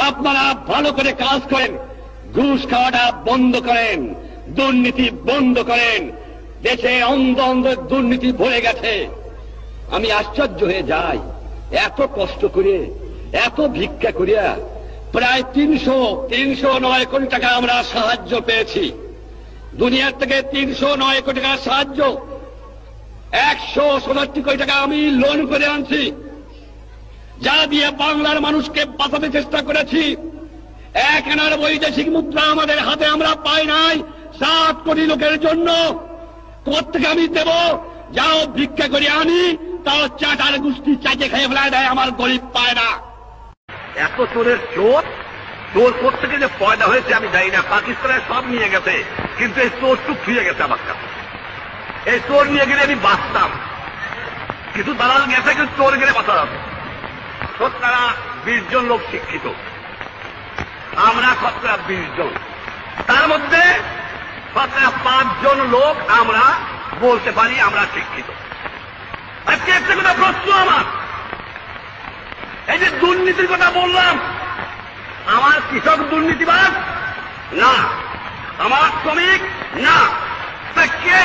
আপনারা ভালো করে কাজ করেন, ঘুষ খাওয়াটা বন্ধ করেন, দুর্নীতি বন্ধ করেন। দেশে অন্ধ অন্ধ দুর্নীতি ভরে গেছে। আমি আশ্চর্য হয়ে যাই, এত কষ্ট করে, এত ভিক্ষা করিয়া প্রায় 309 কোটি টাকা আমরা সাহায্য পেয়েছি। দুনিয়ার থেকে 309 কোটি টাকা সাহায্য, 167 কোটি টাকা আমি লোন করে আনছি, যা দিয়ে বাংলার মানুষকে বাঁচাতে চেষ্টা করেছি। 1 আনার বৈদেশিক মুদ্রা আমাদের হাতে আমরা পাই নাই 7 কোটি লোকের জন্য। কোত্থেকে আমি দেব? যাও ভিক্ষা করে আনি, তাও চাটার গুষ্টি চাইতে খেয়ে ফেলায় দেয়, আমার গরিব পায় না। এত চোরের চোর, চোর কোত্থেকে যে পয়দা হয়েছে আমি জানি না। পাকিস্তানের সব নিয়ে গেছে, কিন্তু এই চোরটুক ফিরে গেছে আমার কাছে। এই চোর নিয়ে গেলে আমি বাঁচতাম, কিছু দালাল গেছে, কিন্তু চোর গেলে বাঁচা যাবে। শতকরা 20 জন লোক শিক্ষিত, আমরা শতকরা 20 জন, তার মধ্যে শতকরা 5 জন লোক আমরা বলতে পারি আমরা শিক্ষিত। আজকে একটা কথা প্রশ্ন আমার, এই যে দুর্নীতির কথা বললাম, আমার কৃষক দুর্নীতিবাদ না, আমার শ্রমিক না, তা কে?